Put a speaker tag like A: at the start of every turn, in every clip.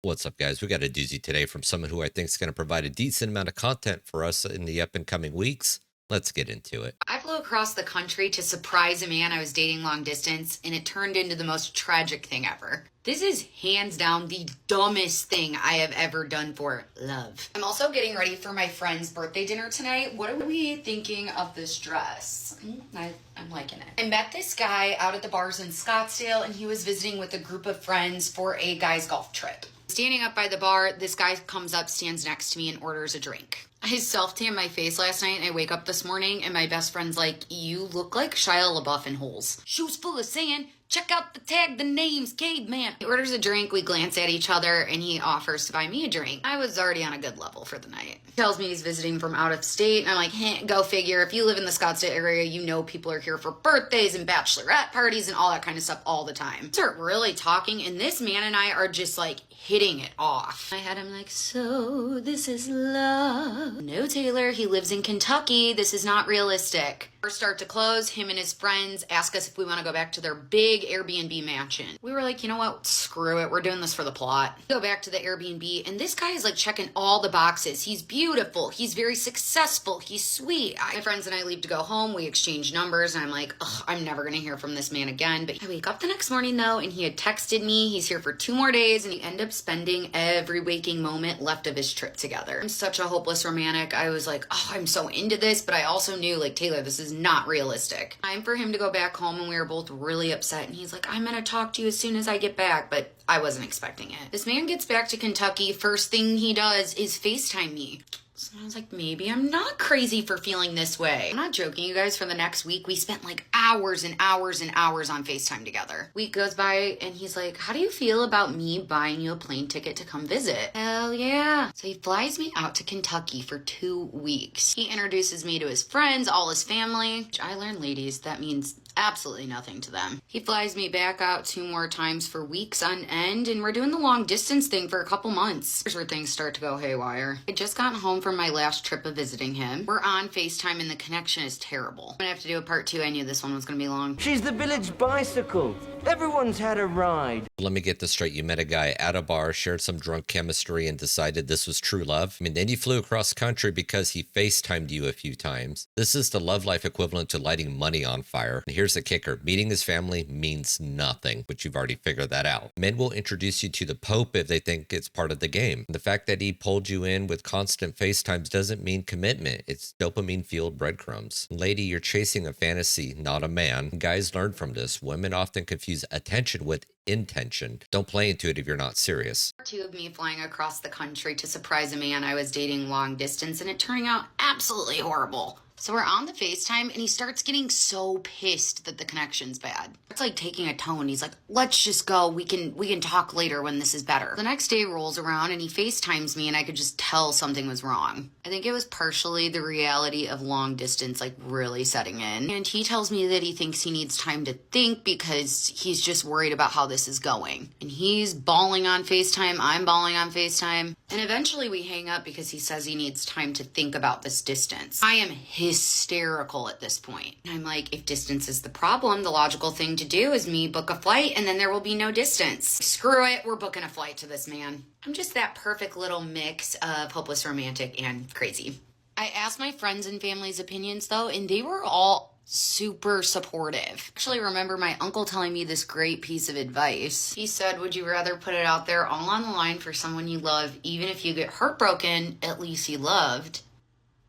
A: What's up, guys? We got a doozy today from someone who I think is going to provide a decent amount of content for us in the up and coming weeks. Let's get into it.
B: I flew across the country to surprise a man I was dating long distance, and it turned into the most tragic thing ever. This is hands down the dumbest thing I have ever done for love. I'm also getting ready for my friend's birthday dinner tonight. What are we thinking of this dress? I'm liking it. I met this guy out at the bars in Scottsdale, and he was visiting with a group of friends for a guys' golf trip. Standing up by the bar, this guy comes up, stands next to me, and orders a drink. I self-tanned my face last night, and I wake up this morning, and my best friend's like, "You look like Shia LaBeouf in Holes. Shoes full of sand. Check out the tag, the name's Caveman." He orders a drink, we glance at each other, and he offers to buy me a drink. I was already on a good level for the night. He tells me he's visiting from out of state, and I'm like, go figure. If you live in the Scottsdale area, you know people are here for birthdays and bachelorette parties and all that kind of stuff all the time. Start really talking, and this man and I are just like hitting it off. I had him like, "So this is love." "No, Taylor, he lives in Kentucky. This is not realistic." First start to close, him and his friends ask us if we want to go back to their big Airbnb mansion. We were like, you know what? Screw it. We're doing this for the plot. We go back to the Airbnb, and this guy is like checking all the boxes. He's beautiful. He's very successful. He's sweet. My friends and I leave to go home. We exchange numbers, and I'm like, ugh, I'm never going to hear from this man again. But I wake up the next morning, though, and he had texted me. He's here for 2 more days, and he ended up spending every waking moment left of his trip together. I'm such a hopeless romantic. I was like, oh, I'm so into this, but I also knew, like, Taylor, this is not realistic. Time for him to go back home, and we were both really upset, and he's like, "I'm gonna talk to you as soon as I get back," but I wasn't expecting it. This man gets back to Kentucky, first thing he does is FaceTime me. So I was like, maybe I'm not crazy for feeling this way. I'm not joking, you guys. For the next week, we spent like hours and hours and hours on FaceTime together. Week goes by, and he's like, "How do you feel about me buying you a plane ticket to come visit?" Hell yeah. So he flies me out to Kentucky for 2 weeks. He introduces me to his friends, all his family, which I learned, ladies, that means absolutely nothing to them. He flies me back out 2 more times for weeks on end, and we're doing the long distance thing for a couple months. Here's where things start to go haywire. I just got home from my last trip of visiting him. We're on FaceTime, and the connection is terrible. I'm gonna have to do a part 2. I knew this one was gonna be long.
C: She's the village bicycle. Everyone's had a ride.
A: Let me get this straight. You met a guy at a bar, shared some drunk chemistry, and decided this was true love. I mean, then you flew across country because he FaceTimed you a few times. This is the love life equivalent to lighting money on fire. And here's the kicker. Meeting his family means nothing, but you've already figured that out. Men will introduce you to the Pope if they think it's part of the game. The fact that he pulled you in with constant FaceTimes doesn't mean commitment. It's dopamine-fueled breadcrumbs. Lady, you're chasing a fantasy, not a man. Guys learn from this. Women often confuse attention with intention. Don't play into it if you're not serious.
B: Part 2 of me flying across the country to surprise a man I was dating long distance, and it turning out absolutely horrible. So we're on the FaceTime, and he starts getting so pissed that the connection's bad. It's like taking a tone. He's like, "Let's just go. We can talk later when this is better." The next day rolls around, and he FaceTimes me, and I could just tell something was wrong. I think it was partially the reality of long distance, like, really setting in. And he tells me that he thinks he needs time to think because he's just worried about how this is going. And he's bawling on FaceTime. I'm bawling on FaceTime. And eventually we hang up because he says he needs time to think about this distance. I am hysterical at this point. I'm like, if distance is the problem, the logical thing to do is me book a flight, and then there will be no distance. Screw it, we're booking a flight to this man. I'm just that perfect little mix of hopeless romantic and crazy. I asked my friends and family's opinions, though, and they were all super supportive. Actually, remember my uncle telling me this great piece of advice. He said, "Would you rather put it out there all on the line for someone you love, even if you get heartbroken, at least you loved,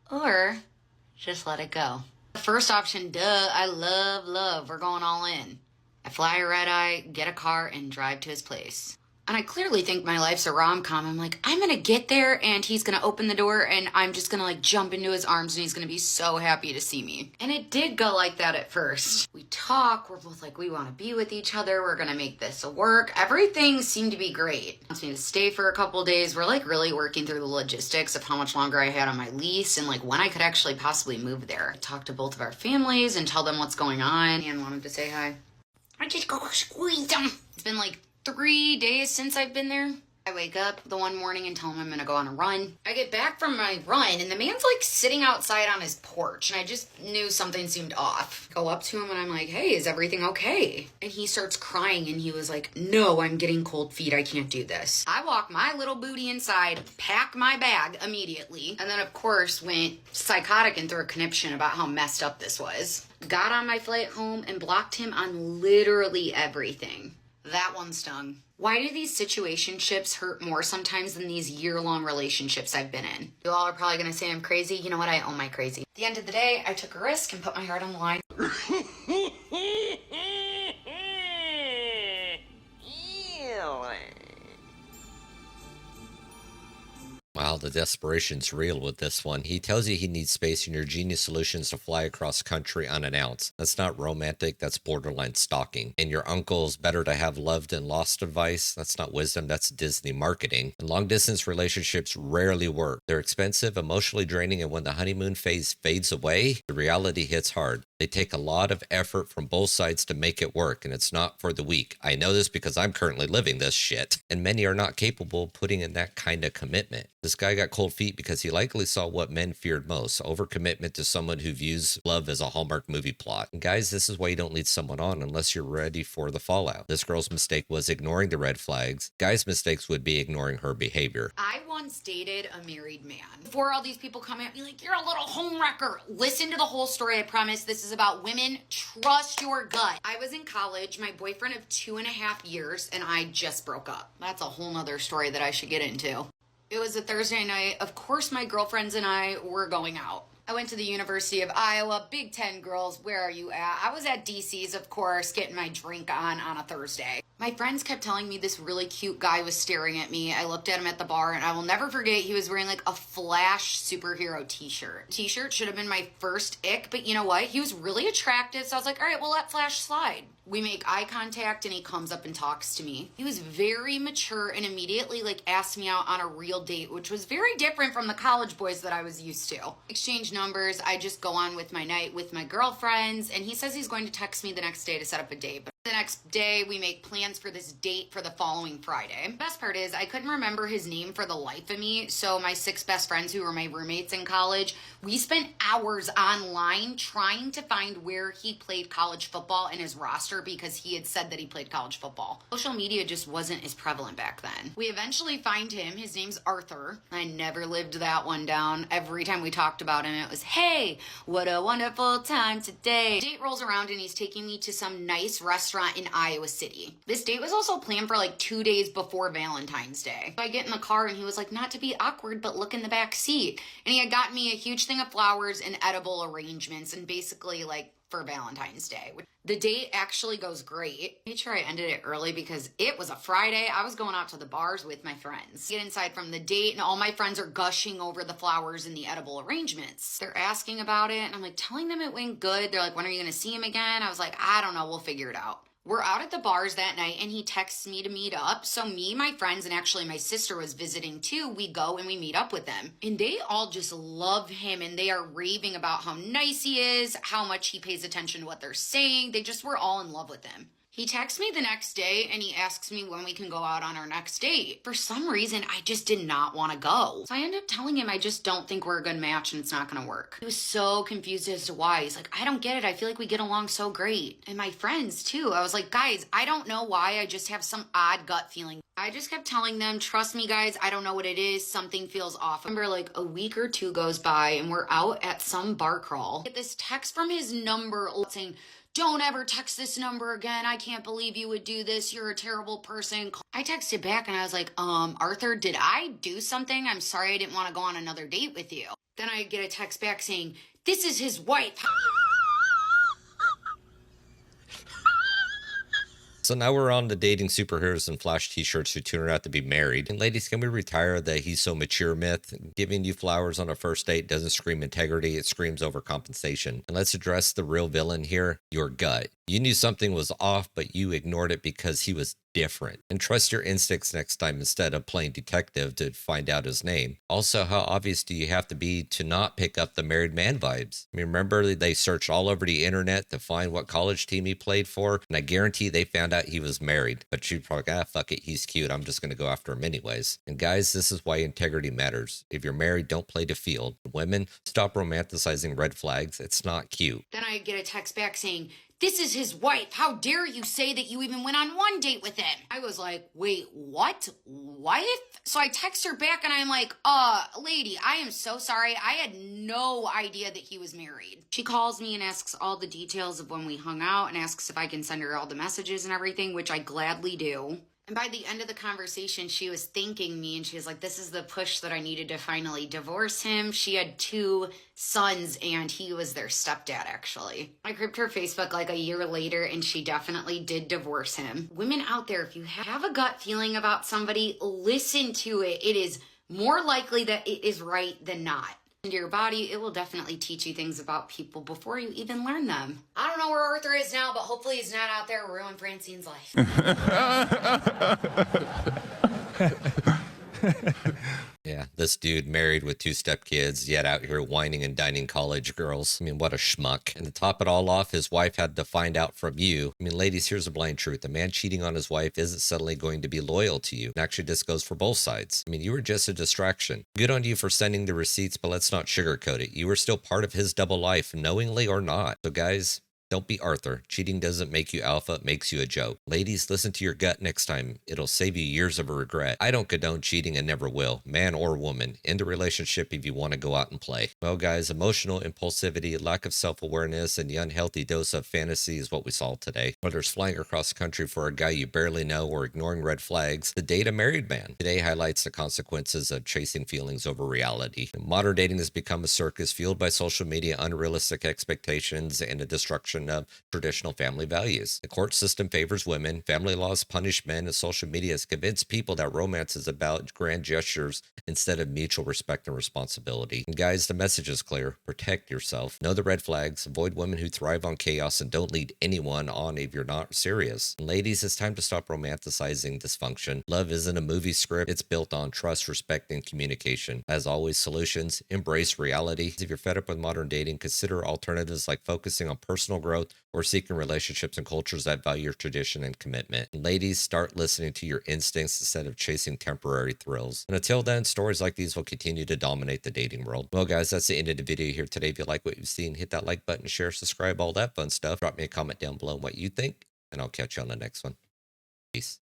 B: or just let it go?" The first option, duh, I love love. We're going all in. I fly a red eye, get a car, and drive to his place. And I clearly think my life's a rom-com. I'm like, I'm gonna get there, and he's gonna open the door, and I'm just gonna like jump into his arms, and he's gonna be so happy to see me. And it did go like that at first. We talk, we're both like, we wanna be with each other, we're gonna make this work. Everything seemed to be great. He wants me to stay for a couple days. We're like really working through the logistics of how much longer I had on my lease and like when I could actually possibly move there. I talked to both of our families and tell them what's going on. And wanted to say hi. I just go squeeze them. It's been like 3 days since I've been there. I wake up the one morning and tell him I'm gonna go on a run. I get back from my run and the man's like sitting outside on his porch and I just knew something seemed off. Go up to him and I'm like, hey, is everything okay? And he starts crying and he was like, no, I'm getting cold feet. I can't do this. I walk my little booty inside, pack my bag immediately, and then of course went psychotic and threw a conniption about how messed up this was. Got on my flight home and blocked him on literally everything. That one stung. Why do these situationships hurt more sometimes than these year-long relationships I've been in? You all are probably going to say I'm crazy. You know what? I own my crazy. At the end of the day, I took a risk and put my heart on the line.
A: Wow, the desperation's real with this one. He tells you he needs space and your genius solutions to fly across country unannounced. That's not romantic, that's borderline stalking. And your uncle's better to have loved and lost advice. That's not wisdom, that's Disney marketing. And long distance relationships rarely work. They're expensive, emotionally draining, and when the honeymoon phase fades away, the reality hits hard. They take a lot of effort from both sides to make it work, and it's not for the weak. I know this because I'm currently living this shit. And many are not capable of putting in that kind of commitment. This guy got cold feet because he likely saw what men feared most, overcommitment to someone who views love as a Hallmark movie plot. And guys, this is why you don't lead someone on unless you're ready for the fallout. This girl's mistake was ignoring the red flags. Guys' mistakes would be ignoring her behavior.
B: I once dated a married man. Before all these people come at me like, you're a little homewrecker. Listen to the whole story, I promise. This is about women. Trust your gut. I was in college, my boyfriend of 2.5 years, and I just broke up. That's a whole nother story that I should get into. It was a Thursday night. Of course, my girlfriends and I were going out. I went to the University of Iowa, Big Ten girls, where are you at? I was at DC's, of course, getting my drink on a Thursday. My friends kept telling me this really cute guy was staring at me. I looked at him at the bar, and I will never forget, he was wearing like a Flash superhero t-shirt. T-shirt should have been my first ick, but you know what? He was really attractive, so I was like, all right, well, let Flash slide. We make eye contact and he comes up and talks to me. He was very mature and immediately like asked me out on a real date, which was very different from the college boys that I was used to. Exchange numbers, I just go on with my night with my girlfriends, and he says he's going to text me the next day to set up a date. But the next day, we make plans for this date for the following Friday. Best part is, I couldn't remember his name for the life of me, so my 6 best friends who were my roommates in college, we spent hours online trying to find where he played college football in his roster because he had said that he played college football. Social media just wasn't as prevalent back then. We eventually find him. His name's Arthur. I never lived that one down. Every time we talked about him, it was, hey, what a wonderful time today. Date rolls around and he's taking me to some nice restaurant in Iowa City. This date was also planned for like 2 days before Valentine's Day. So I get in the car and he was like, not to be awkward, but look in the back seat. And he had gotten me a huge thing of flowers and edible arrangements and basically like for Valentine's Day. The date actually goes great. I made sure I ended it early because it was a Friday. I was going out to the bars with my friends. Get inside from the date and all my friends are gushing over the flowers and the edible arrangements. They're asking about it and I'm like telling them it went good. They're like, when are you going to see him again? I was like, I don't know. We'll figure it out. We're out at the bars that night and he texts me to meet up. So me, my friends, and actually my sister was visiting too. We go and we meet up with them. And they all just love him and they are raving about how nice he is, how much he pays attention to what they're saying. They just were all in love with him. He texts me the next day and he asks me when we can go out on our next date. For some reason, I just did not want to go. So I ended up telling him I just don't think we're a good match and it's not going to work. He was so confused as to why. He's like, I don't get it. I feel like we get along so great. And my friends too. I was like, guys, I don't know why. I just have some odd gut feeling. I just kept telling them, trust me guys, I don't know what it is. Something feels off. I remember like a week or two goes by and we're out at some bar crawl. I get this text from his number saying, don't ever text this number again. I can't believe you would do this. You're a terrible person. I texted back and I was like, Arthur, did I do something? I'm sorry I didn't want to go on another date with you. Then I get a text back saying, this is his wife.
A: So now we're on the dating superheroes and Flash t-shirts who turn out to be married. And ladies, can we retire the he's so mature myth? Giving you flowers on a first date doesn't scream integrity, it screams overcompensation. And let's address the real villain here, your gut. You knew something was off, but you ignored it because he was different. And trust your instincts next time instead of playing detective to find out his name. Also, how obvious do you have to be to not pick up the married man vibes? I mean, remember they searched all over the internet to find what college team he played for, and I guarantee they found out he was married. But you'd probably, fuck it, he's cute. I'm just going to go after him anyways. And guys, this is why integrity matters. If you're married, don't play the field. Women, stop romanticizing red flags. It's not cute.
B: Then I get a text back saying, "This is his wife. How dare you say that you even went on one date with him?" I was like, wait, what? Wife? So I text her back and I'm like, lady, I am so sorry. I had no idea that he was married. She calls me and asks all the details of when we hung out and asks if I can send her all the messages and everything, which I gladly do. And by the end of the conversation, she was thanking me and she was like, this is the push that I needed to finally divorce him. She had 2 sons and he was their stepdad, actually. I creeped her Facebook like a year later and she definitely did divorce him. Women out there, if you have a gut feeling about somebody, listen to it. It is more likely that it is right than not. Into your body, it will definitely teach you things about people before you even learn them. I don't know where Arthur is now, but hopefully he's not out there ruining Francine's life.
A: Yeah, this dude married with 2 stepkids, yet out here whining and dining college girls. I mean, what a schmuck. And to top it all off, his wife had to find out from you. I mean, ladies, here's the blind truth. A man cheating on his wife isn't suddenly going to be loyal to you. And actually, this goes for both sides. I mean, you were just a distraction. Good on you for sending the receipts, but let's not sugarcoat it. You were still part of his double life, knowingly or not. So guys, don't be Arthur. Cheating doesn't make you alpha, it makes you a joke. Ladies, listen to your gut next time. It'll save you years of regret. I don't condone cheating and never will, man or woman. End a relationship if you want to go out and play. Well, guys, emotional impulsivity, lack of self-awareness, and the unhealthy dose of fantasy is what we saw today. Whether it's flying across the country for a guy you barely know or ignoring red flags, the date a married man. Today highlights the consequences of chasing feelings over reality. Modern dating has become a circus fueled by social media, unrealistic expectations, and the destruction of traditional family values. The court system favors women, family laws punish men, and social media has convinced people that romance is about grand gestures instead of mutual respect and responsibility. And guys, the message is clear. Protect yourself. Know the red flags. Avoid women who thrive on chaos and don't lead anyone on if you're not serious. And ladies, it's time to stop romanticizing dysfunction. Love isn't a movie script. It's built on trust, respect, and communication. As always, solutions. Embrace reality. If you're fed up with modern dating, consider alternatives like focusing on personal growth or seeking relationships and cultures that value your tradition and commitment. And ladies, start listening to your instincts instead of chasing temporary thrills. And until then, stories like these will continue to dominate the dating world. Well, guys, that's the end of the video here today. If you like what you've seen, hit that like button, share, subscribe, all that fun stuff. Drop me a comment down below what you think, and I'll catch you on the next one. Peace.